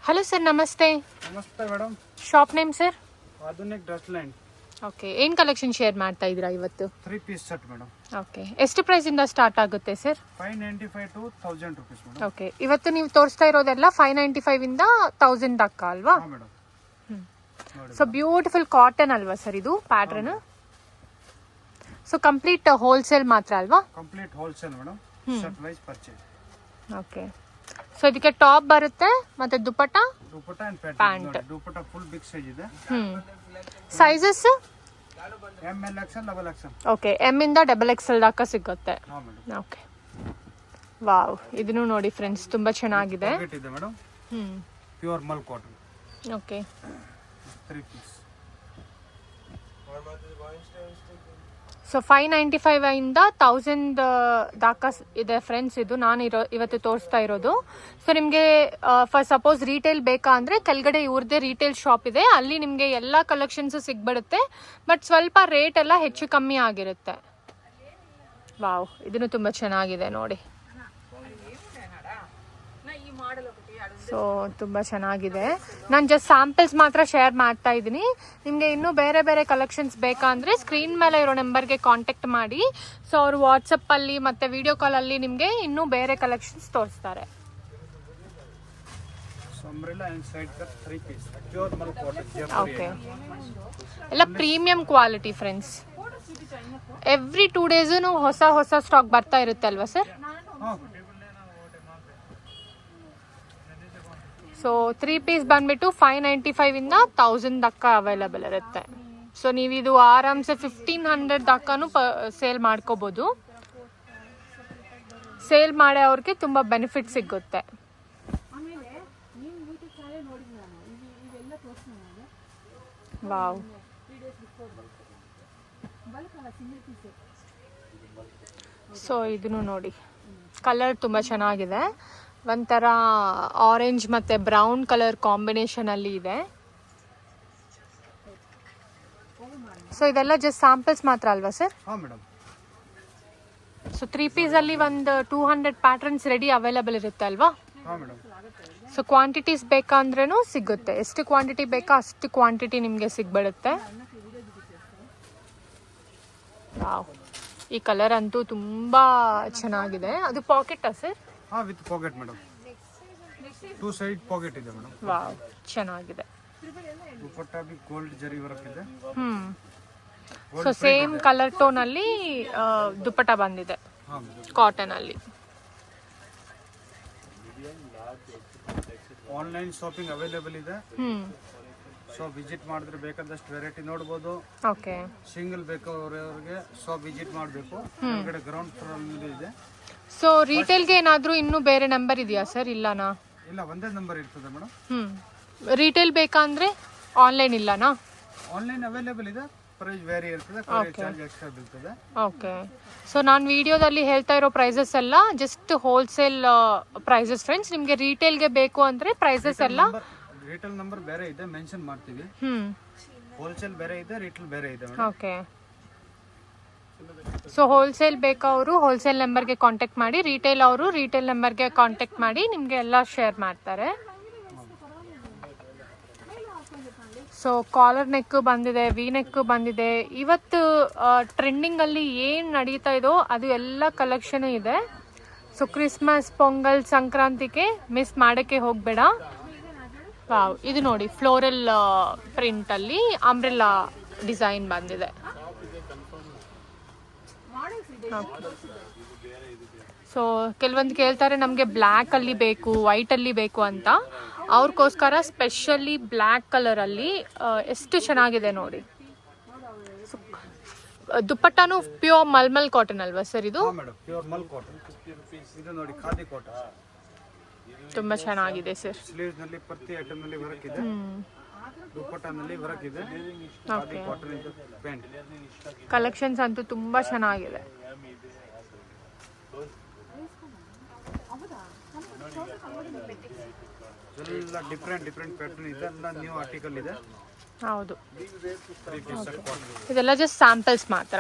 Hello sir, ನಮಸ್ತೆ. ನಮಸ್ತೆ madam. Shop name sir? Adhunik dress line. Okay, ಏನು ಕಲೆಕ್ಷನ್ ಶೇರ್ ಮಾಡ್ತಾ ಇದ್ದೀರಾ ಇವತ್ತು? 3 ಪೀಸ್ ಸೆಟ್ ಮೇಡಮ್. ಓಕೆ, ಎಷ್ಟು ಪ್ರೈಸಿಂದ ಸ್ಟಾರ್ಟ್ ಆಗುತ್ತೆ sir? 595 to 1000 rupees madam. Okay, ಇವತ್ತು ನೀವು ತೋರಿಸ್ತಾ ಇರೋದೆಲ್ಲ 595 ಇಂದ 1000 ತನಕ ಅಲ್ವಾ? ಹಾಂ ಮೇಡಮ್. ಸೊ ಬ್ಯೂಟಿಫುಲ್ ಕಾಟನ್ ಅಲ್ವಾ ಸರ್ ಇದು ಪ್ಯಾಟ್ರನ್? ಸೊ ಕಂಪ್ಲೀಟ್ ಹೋಲ್ಸೇಲ್ ಮಾತ್ರ ಅಲ್ವಾ? Complete wholesale madam. Set wise purchase. Okay, so ಇದಕ್ಕೆ ಟಾಪ್ ಬರುತ್ತೆ ಮತ್ತೆ dupatta and pant. Dupatta full big size ಇದೆ. Sizes M L XL double XL. Okay, M ಇಂದ double XL ದಾకా ಸಿಗುತ್ತೆ. ಹಾಂ ಮೇಡಮ್. ಓಕೆ, ವಾವ್, ಇದನ್ನು ನೋಡಿ ಫ್ರೆಂಡ್ಸ್, ತುಂಬಾ ಚೆನ್ನಾಗಿದೆ. ಪಾಕೆಟ್ ಇದೆ ಮೇಡಮ್. ಪ್ಯೂರ್ ಮಲ್ ಕಾಟನ್. Okay, 3 piece. ಸೊ 595 ಇಂದ 1000 ದಾకా ಇದೆ ಫ್ರೆಂಡ್ಸ್. ಇದು ನಾನು ಇವತ್ತು ತೋರಿಸ್ತಾ ಇರೋದು. ಸೊ ನಿಮಗೆ ಫಾರ್ ಸಪೋಸ್ ರೀಟೇಲ್ ಬೇಕಾ ಅಂದರೆ ಕೆಳಗಡೆ ಇವ್ರದ್ದೇ ರೀಟೇಲ್ ಶಾಪ್ ಇದೆ, ಅಲ್ಲಿ ನಿಮಗೆ ಎಲ್ಲ ಕಲೆಕ್ಷನ್ಸು ಸಿಗ್ಬಿಡುತ್ತೆ. ಬಟ್ ಸ್ವಲ್ಪ ರೇಟ್ ಎಲ್ಲ ಹೆಚ್ಚು ಕಮ್ಮಿ ಆಗಿರುತ್ತೆ. ವಾವ್, ಇದನ್ನು ತುಂಬ ಚೆನ್ನಾಗಿದೆ ನೋಡಿ. ಸೊ ತುಂಬ ಚೆನ್ನಾಗಿದೆ. ನಾನು ಜಸ್ಟ್ ಸ್ಯಾಂಪಲ್ಸ್ ಮಾತ್ರ ಶೇರ್ ಮಾಡ್ತಾ ಇದ್ದೀನಿ. ನಿಮಗೆ ಇನ್ನೂ ಬೇರೆ ಬೇರೆ ಕಲೆಕ್ಷನ್ಸ್ ಬೇಕಾ ಅಂದರೆ ಸ್ಕ್ರೀನ್ ಮೇಲೆ ಇರೋ ನಂಬರ್ಗೆ ಕಾಂಟ್ಯಾಕ್ಟ್ ಮಾಡಿ. ಸೊ ಅವರು ವಾಟ್ಸಪ್ಪಲ್ಲಿ ಮತ್ತು ವಿಡಿಯೋ ಕಾಲಲ್ಲಿ ನಿಮಗೆ ಇನ್ನೂ ಬೇರೆ ಕಲೆಕ್ಷನ್ಸ್ ತೋರಿಸ್ತಾರೆ. ಓಕೆ, ಎಲ್ಲ premium quality friends. Every 2 days ಹೊಸ ಸ್ಟಾಕ್ ಬರ್ತಾ ಇರುತ್ತೆ ಅಲ್ವಾ ಸರ್? ಸೊ 3 ಪೀಸ್ ಬಂದ್ಬಿಟ್ಟು 595 ಇಂದ 1000 ತನಕ ಅವೈಲಬಲ್ ಇರುತ್ತೆ. ಸೊ ನೀವು ಇದು ಆರಾಮ್ಸೆ 1500 ತನಕನೂ ಸೇಲ್ ಮಾಡ್ಕೋಬೋದು. ಸೇಲ್ ಮಾಡೋ ಅವ್ರಿಗೆ ತುಂಬ ಬೆನಿಫಿಟ್ ಸಿಗುತ್ತೆ. ವಾವ್, ಸೊ ಇದನ್ನು ನೋಡಿ, ಕಲರ್ ತುಂಬ ಚೆನ್ನಾಗಿದೆ. ಒಂಥರ ಆರೆಂಜ್ ಮತ್ತು ಬ್ರೌನ್ ಕಲರ್ ಕಾಂಬಿನೇಷನಲ್ಲಿ ಇದೆ. ಸೊ ಇದೆಲ್ಲ ಜಸ್ಟ್ ಸ್ಯಾಂಪಲ್ಸ್ ಮಾತ್ರ ಅಲ್ವಾ ಸರ್? ಹಾಂ ಮೇಡಮ್. ಸೊ 3 ಪೀಸಲ್ಲಿ ಒಂದು 200 ಪ್ಯಾಟರ್ನ್ಸ್ ರೆಡಿ ಅವೈಲಬಲ್ ಇರುತ್ತೆ ಅಲ್ವಾ? ಹಾಂ ಮೇಡಮ್. ಸೊ ಕ್ವಾಂಟಿಟೀಸ್ ಬೇಕಂದ್ರೂ ಸಿಗುತ್ತೆ. ಎಷ್ಟು ಕ್ವಾಂಟಿಟಿ ಬೇಕಾ ಅಷ್ಟು ಕ್ವಾಂಟಿಟಿ ನಿಮಗೆ ಸಿಗ್ಬಿಡುತ್ತೆ. ವಾವ್, ಈ ಕಲರ್ ಅಂತೂ ತುಂಬ ಚೆನ್ನಾಗಿದೆ. ಅದು ಪಾಕೆಟಾ ಸರ್? ಹಾಂ, with packet madam. 2 side packet ಇದೆ ಮೇಡಮ್. ವಾವ್, ಚೆನ್ನಾಗಿದೆ. ದುಪಟ್ಟ ಬಿ ಗೋಲ್ಡ್ ಜರಿ ವರ್ಕ್ ಇದೆ. ಸೊ ಸೇಮ್ ಕಲರ್ ಟೋನ್ ಅಲ್ಲಿ ದುಪಟ್ಟ ಬಂದಿದೆ ಕಾಟನ್ ಅಲ್ಲಿ. ಆನ್ಲೈನ್ ಶಾಪಿಂಗ್ ಅವೈಲೇಬಲ್ ಇದೆ. ಸೊ ವಿಸಿಟ್ ಮಾಡಿದ್ರೆ ಬೇಕಾದಷ್ಟು ವೆರೈಟಿ ನೋಡ್ಬೋದು. ಓಕೆ, ಸಿಂಗಲ್ ಬೇಕಾದವರಿಗೆ ಶಾಪ್ ವಿಸಿಟ್ ಮಾಡಬೇಕು. ಹೊರಗಡೆ ಗ್ರೌಂಡ್ ಫ್ಲೋರ್ ಅಲ್ಲಿ ಇದೆ. ಸೊ ರಿಟೇಲ್ಗೆ ಏನಾದರೂ ಇನ್ನೂ ಬೇರೆ ನಂಬರ್ ಇದೆಯಾ ಸರ್? ಇಲ್ಲನಾ? ಇಲ್ಲ, ಒಂದೇ ನಂಬರ್ ಇರ್ತದೆ ಮೇಡಮ್. ರಿಟೇಲ್ ಬೇಕಂದ್ರೆ ಆನ್ಲೈನ್ ಇಲ್ಲನಾ? ಆನ್ಲೈನ್ ಅವೈಲೇಬಲ್ ಇದೆ. ಪ್ರೈಸ್ ವೇರಿ ಇರ್ತದೆ, ಚಾರ್ಜ್ ಎಕ್ಸ್ಟ್ರಾ ಬೀಳ್ತದೆ. ಓಕೆ, ಸೊ ನಾನು ವಿಡಿಯೋದಲ್ಲಿ ಹೇಳ್ತಾ ಇರೋ ಪ್ರೈಸಸ್ ಎಲ್ಲ ಜಸ್ಟ್ ಹೋಲ್ಸೇಲ್ ಪ್ರೈಸಸ್ ಫ್ರೆಂಡ್ಸ್. ನಿಮಗೆ ರಿಟೇಲ್ಗೆ ಬೇಕು ಅಂದರೆ ಪ್ರೈಸಸ್ ಎಲ್ಲ ರಿಟೇಲ್ ನಂಬರ್ ಬೇರೆ ಇದೆ, ಮೆನ್ಷನ್ ಮಾಡ್ತೀವಿ. ಹೋಲ್ಸೇಲ್ ಬೇರೆ ಇದೆ, ರಿಟೇಲ್ ಬೇರೆ ಇದೆ. ಓಕೆ, ಸೊ ಹೋಲ್ಸೇಲ್ ಬೇಕಾವರು ಹೋಲ್ಸೇಲ್ ನಂಬರ್ಗೆ ಕಾಂಟ್ಯಾಕ್ಟ್ ಮಾಡಿ, ರಿಟೇಲ್ ಅವರು ರಿಟೇಲ್ ನಂಬರ್ಗೆ ಕಾಂಟ್ಯಾಕ್ಟ್ ಮಾಡಿ ನಿಮಗೆ ಎಲ್ಲ ಶೇರ್ ಮಾಡ್ತಾರೆ. ಸೊ ಕಾಲರ್ ನೆಕ್ ಬಂದಿದೆ, ವಿ ನೆಕ್ ಬಂದಿದೆ. ಇವತ್ತು ಟ್ರೆಂಡಿಂಗಲ್ಲಿ ಏನು ನಡೀತಾ ಇದೋ ಅದು ಎಲ್ಲ ಕಲೆಕ್ಷನ್ ಇದೆ. ಸೊ ಕ್ರಿಸ್ಮಸ್, ಪೊಂಗಲ್, ಸಂಕ್ರಾಂತಿಗೆ ಮಿಸ್ ಮಾಡೋಕ್ಕೆ ಹೋಗಬೇಡ. ವಾವ್, ಇದು ನೋಡಿ ಫ್ಲೋರಲ್ ಪ್ರಿಂಟಲ್ಲಿ ಅಂಬ್ರೆಲ್ಲಾ ಡಿಸೈನ್ ಬಂದಿದೆ. ಸೊ ಕೆಲವೊಂದು ಕೇಳ್ತಾರೆ ನಮಗೆ ಬ್ಲ್ಯಾಕಲ್ಲಿ ಬೇಕು, ವೈಟಲ್ಲಿ ಬೇಕು ಅಂತ. ಅವ್ರಿಗೋಸ್ಕರ ಸ್ಪೆಷಲಿ ಬ್ಲ್ಯಾಕ್ ಕಲರಲ್ಲಿ ಎಷ್ಟು ಚೆನ್ನಾಗಿದೆ ನೋಡಿ. ದುಪಟ್ಟಾನು ಪ್ಯೂರ್ ಮಲ್ಮಲ್ ಕಾಟನ್ ಅಲ್ವಾ ಸರ್ ಇದು? ಪ್ಯೂರ್ ಮಲ್ ಕಾಟನ್. ಇದು ನೋಡಿ ಖಾದಿ ಕಾಟನ್. ತುಂಬ ಚೆನ್ನಾಗಿದೆ ಸರ್. ಸ್ಲೀವ್ಸ್ ನಲ್ಲಿ ಪ್ರತಿ ಐಟಮ್ ನಲ್ಲಿ ವರ್ಕ್ ಇದೆ. ದುಪಟ್ಟಾನಲ್ಲಿ ವರ್ಕ್ ಇದೆ. ಖಾದಿ ಕಾಟನ್ ಇದು ಪ್ಯಾಂಟ್. ಕಲೆಕ್ಷನ್ಸ್ ಅಂತೂ ತುಂಬ ಚೆನ್ನಾಗಿದೆ. ಎಲ್ಲ ಡಿಫ್ರೆಂಟ್ ಪ್ಯಾಟರ್ನ್ ಇದೆ. ನ್ಯೂ ಆರ್ಟಿಕಲ್ ಇದೆ. ಹೌದು, ಇದೆಲ್ಲ ಜಸ್ಟ್ ಸ್ಯಾಂಪಲ್ಸ್ ಮಾತ್ರ.